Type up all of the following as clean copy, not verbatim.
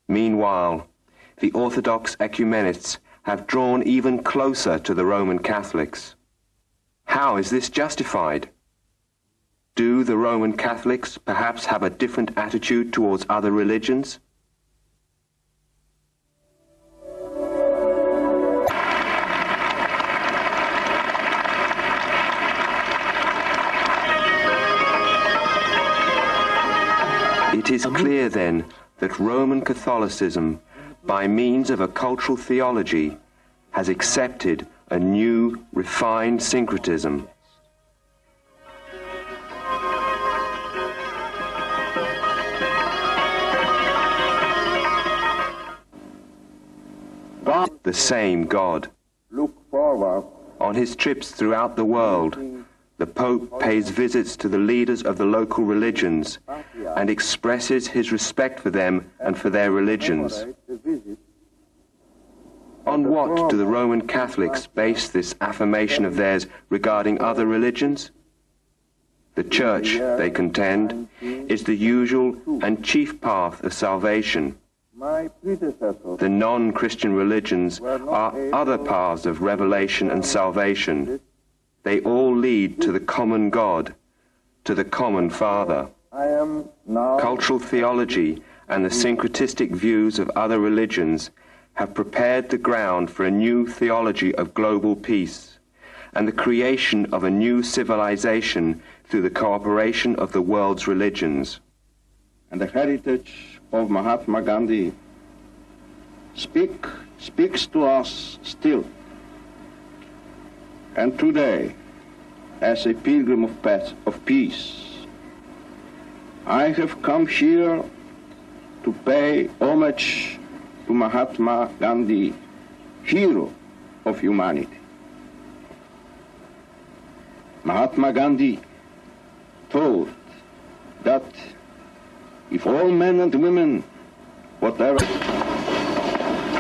Meanwhile, the Orthodox ecumenists have drawn even closer to the Roman Catholics. How is this justified? Do the Roman Catholics perhaps have a different attitude towards other religions? It is clear then that Roman Catholicism, by means of a cultural theology, has accepted a new, refined syncretism. The same God. Look forward. On his trips throughout the world, the Pope pays visits to the leaders of the local religions and expresses his respect for them and for their religions. On what do the Roman Catholics base this affirmation of theirs regarding other religions? The Church, they contend, is the usual and chief path of salvation. The non-Christian religions are other paths of revelation and salvation. They all lead to the common God, to the common Father. Cultural theology and the syncretistic views of other religions have prepared the ground for a new theology of global peace and the creation of a new civilization through the cooperation of the world's religions. And the heritage of Mahatma Gandhi speaks to us still. And today, as a pilgrim of peace, I have come here to pay homage to Mahatma Gandhi, hero of humanity. Mahatma Gandhi thought that if all men and women, whatever...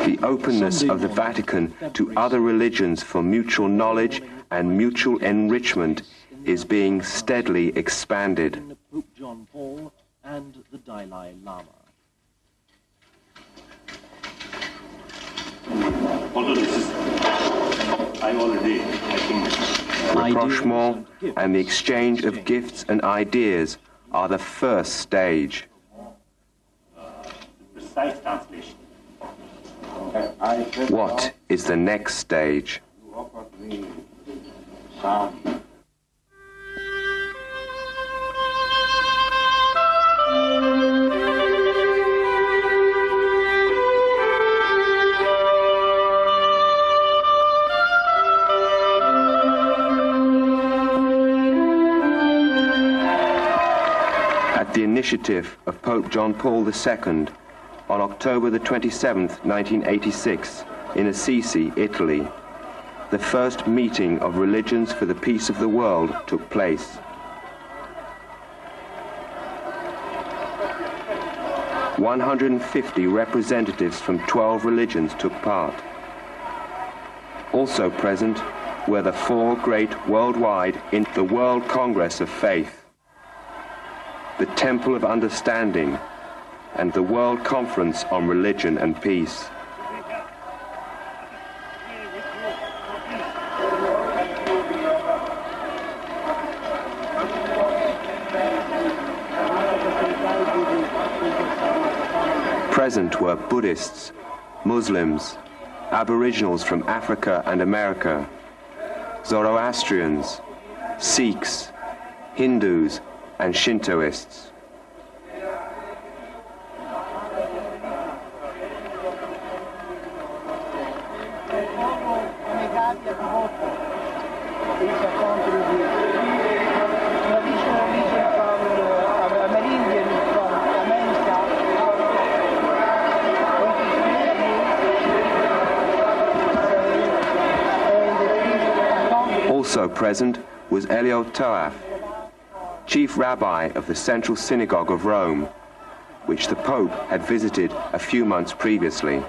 The openness of the Vatican to other religions for mutual knowledge and mutual enrichment is being steadily expanded. Pope John Paul and the Dalai Lama. Although this is, I think... Rapprochement and the exchange of gifts and ideas are the first stage. Precise translation. What is the next stage? At the initiative of Pope John Paul II, on October the 27th, 1986, in Assisi, Italy, the first meeting of religions for the peace of the world took place. "150 representatives from 12 religions took part. Also present were the four great worldwide in the World Congress of Faith, the Temple of Understanding, and the World Conference on Religion and Peace. Present were Buddhists, Muslims, Aboriginals from Africa and America, Zoroastrians, Sikhs, Hindus, and Shintoists. Also present was Elio Toaf, chief rabbi of the Central Synagogue of Rome, which the Pope had visited a few months previously.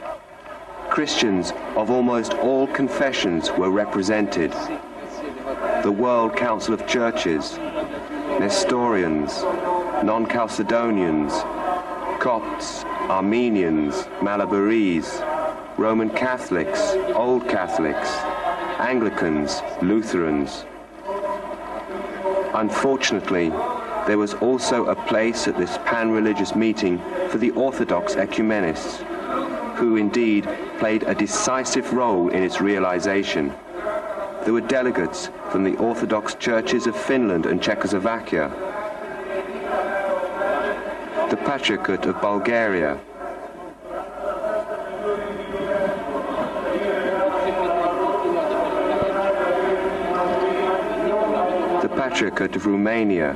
Christians of almost all confessions were represented. The World Council of Churches, Nestorians, Non-Chalcedonians, Copts, Armenians, Malabarese, Roman Catholics, Old Catholics, Anglicans, Lutherans. Unfortunately, there was also a place at this pan-religious meeting for the Orthodox ecumenists, who indeed played a decisive role in its realization. There were delegates from the Orthodox churches of Finland and Czechoslovakia, the Patriarchate of Bulgaria, the Patriarchate of Romania,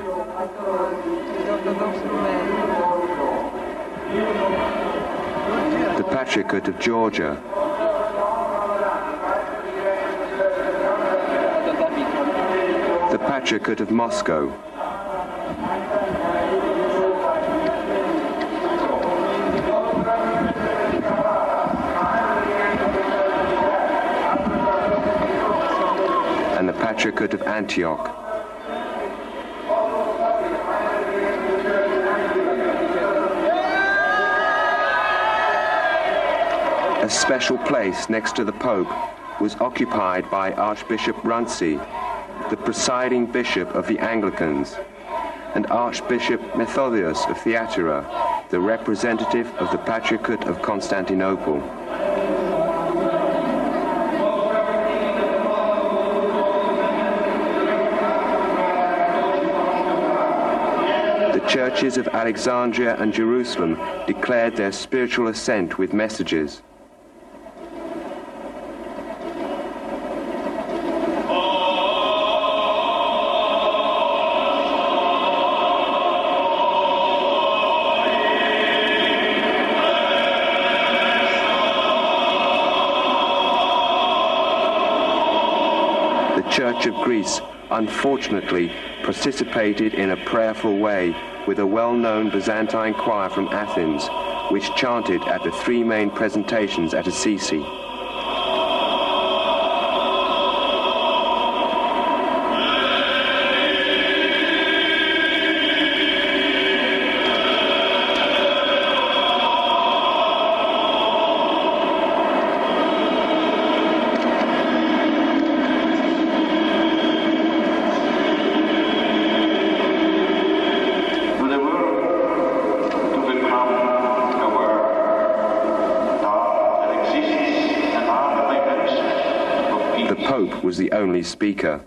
the Patriarchate of Georgia, the Patriarchate of Moscow, and the Patriarchate of Antioch. A special place next to the Pope was occupied by Archbishop Runcie, the presiding bishop of the Anglicans, and Archbishop Methodius of Thyatira, the representative of the Patriarchate of Constantinople. The churches of Alexandria and Jerusalem declared their spiritual assent with messages. The Church of Greece unfortunately participated in a prayerful way with a well-known Byzantine choir from Athens, which chanted at the three main presentations at Assisi. Was the only speaker.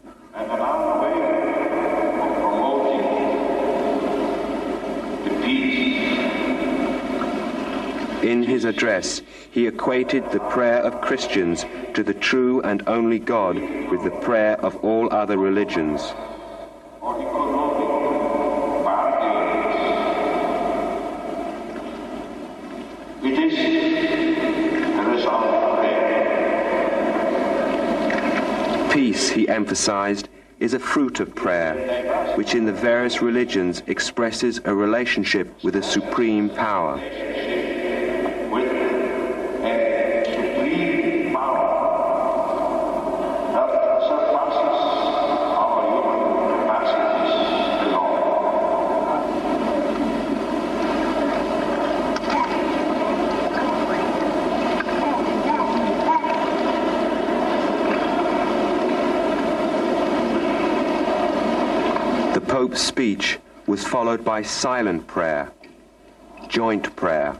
In his address, he equated the prayer of Christians to the true and only God with the prayer of all other religions. Peace, he emphasized, is a fruit of prayer, which in the various religions expresses a relationship with a supreme power. The Pope's speech was followed by silent prayer, joint prayer.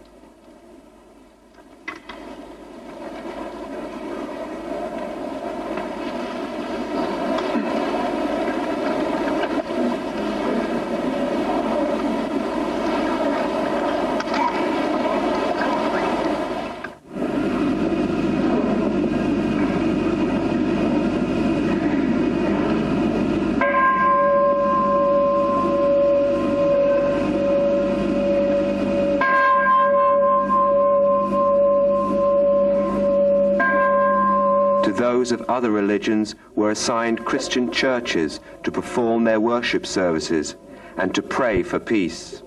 Those of other religions were assigned Christian churches to perform their worship services and to pray for peace.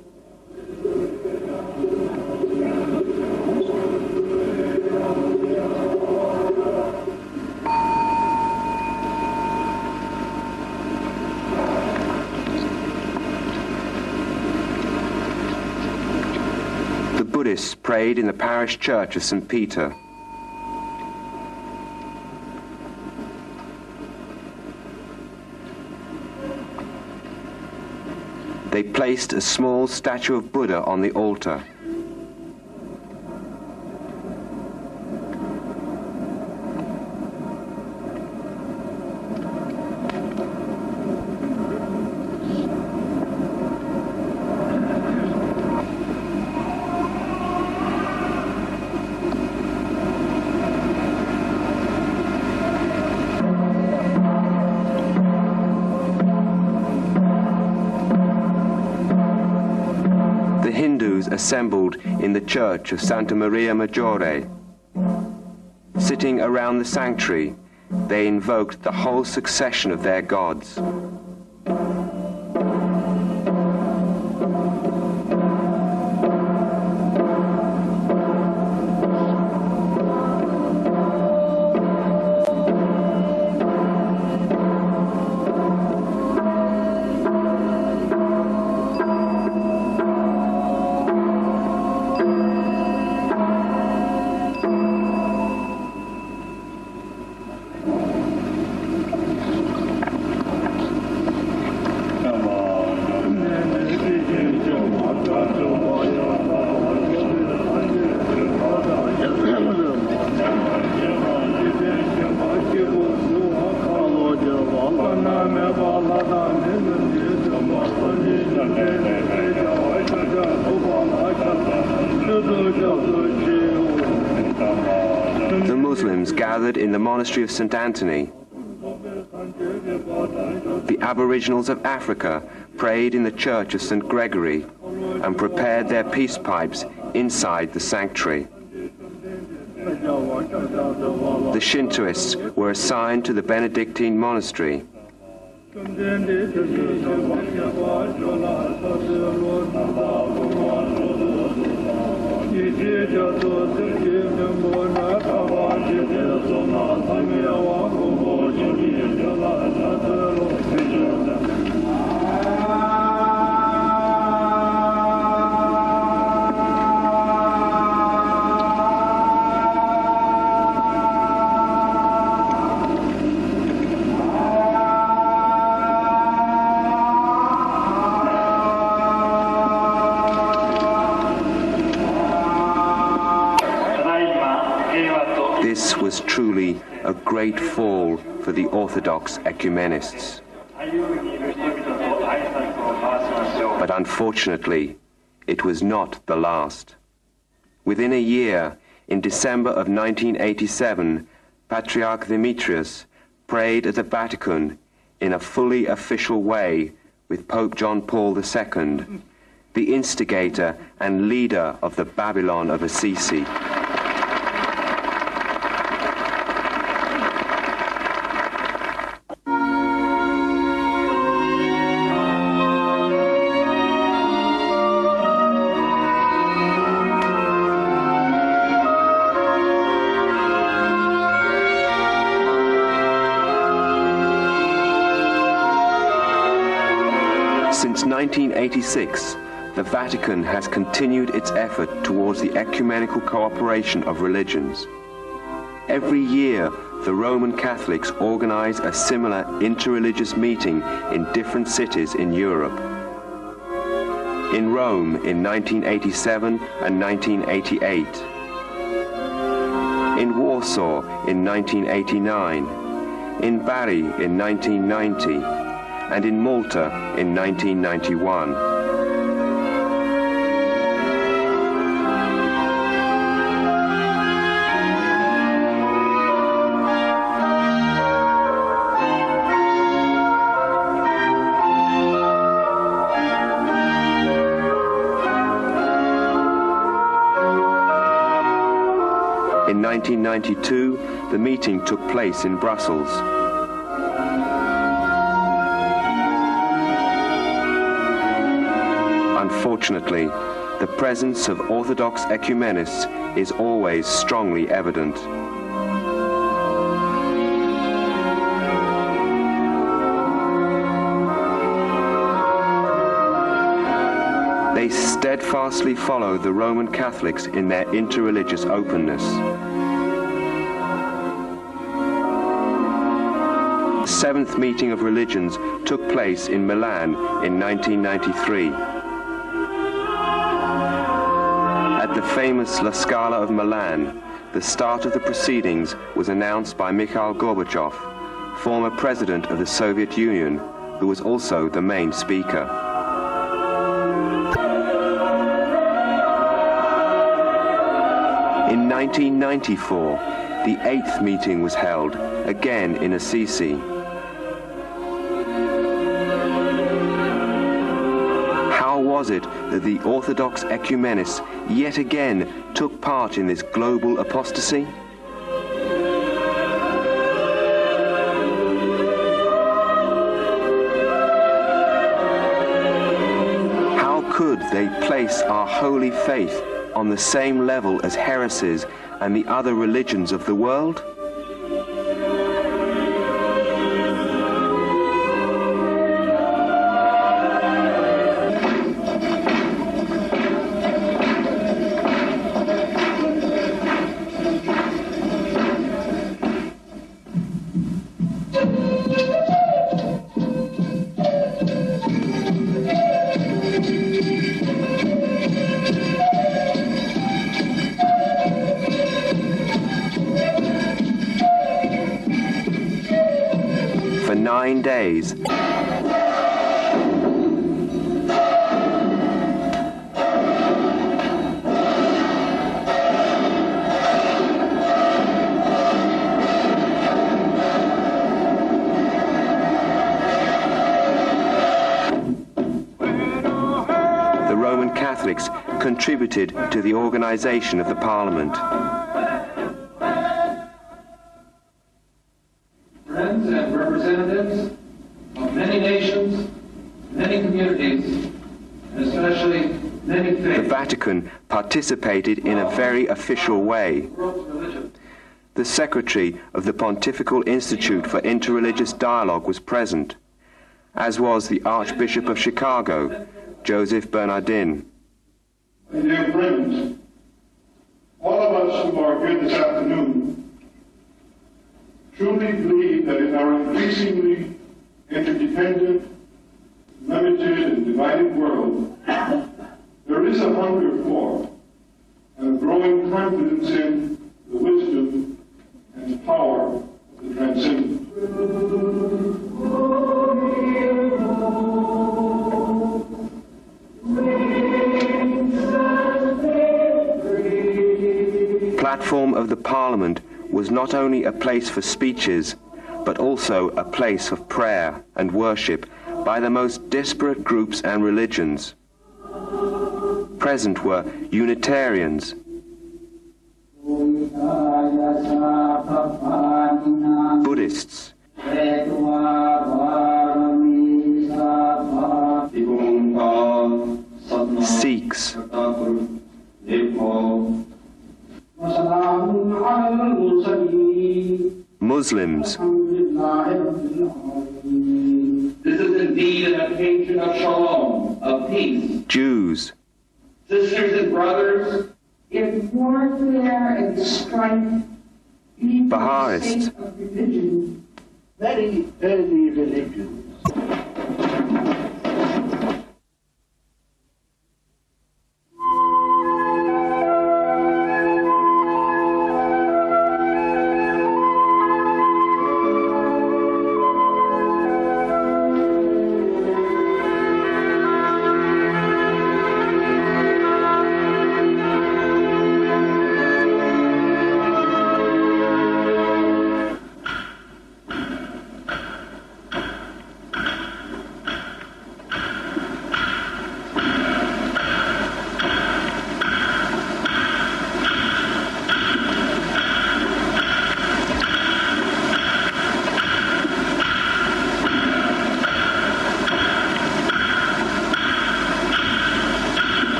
prayed in the parish church of St. Peter. They placed a small statue of Buddha on the altar. Assembled in the church of Santa Maria Maggiore. Sitting around the sanctuary, they invoked the whole succession of their gods. The Muslims gathered in the monastery of St. Anthony. The Aboriginals of Africa prayed in the church of St. Gregory and prepared their peace pipes inside the sanctuary. The Shintoists were assigned to the Benedictine monastery. This was truly a great fall for the Orthodox ecumenists. But unfortunately, it was not the last. Within a year, in December of 1987, Patriarch Demetrius prayed at the Vatican in a fully official way with Pope John Paul II, the instigator and leader of the Babylon of Assisi. Since 1986, the Vatican has continued its effort towards the ecumenical cooperation of religions. Every year, the Roman Catholics organize a similar interreligious meeting in different cities in Europe. In Rome in 1987 and 1988. In Warsaw in 1989. In Bari in 1990. And in Malta in 1991. In 1992, the meeting took place in Brussels. Unfortunately, the presence of Orthodox ecumenists is always strongly evident. They steadfastly followed the Roman Catholics in their interreligious openness. The seventh meeting of religions took place in Milan in 1993. At the famous La Scala of Milan, the start of the proceedings was announced by Mikhail Gorbachev, former president of the Soviet Union, who was also the main speaker. In 1994, the eighth meeting was held, again in Assisi. How was it that the Orthodox ecumenists yet again took part in this global apostasy? How could they place our holy faith on the same level as heresies and the other religions of the world? For 9 days, the Roman Catholics contributed to the organization of the Parliament. Friends and representatives of many nations, many communities, and especially many The faiths. Vatican participated in a very official way. The secretary of the Pontifical Institute for Interreligious Dialogue was present, as was the Archbishop of Chicago, Joseph Bernardin. My dear friends, all of us who are here this afternoon truly believe that in our increasingly interdependent, limited, and divided world, there is a hunger for and a growing confidence in the wisdom and power of the transcendent. Platform of the Parliament was not only a place for speeches, but also a place of prayer and worship by the most disparate groups and religions. Present were Unitarians, Buddhists, Sikhs, Muslims, This is indeed an occasion of shalom, of peace. Jews, Sisters and brothers, if warfare and strife be for the Baha'is, sake of religion, Very early religions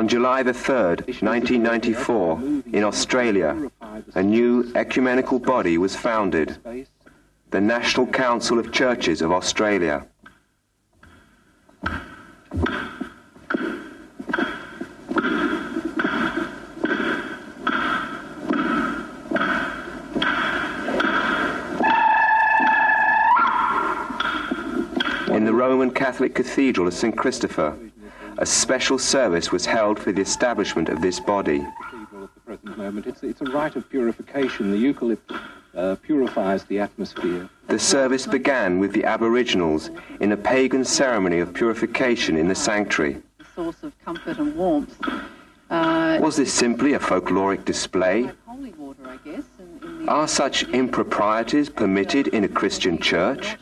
On July the 3rd, 1994, in Australia, a new ecumenical body was founded, the National Council of Churches of Australia. In the Roman Catholic Cathedral of St. Christopher, a special service was held for the establishment of this body. At the present moment, it's a rite of purification. The eucalypt purifies the atmosphere. The service began with the Aboriginals in a pagan ceremony of purification in the sanctuary. Source of comfort and warmth. Was this simply a folkloric display? Holy water, I guess. Are such improprieties permitted in a Christian church?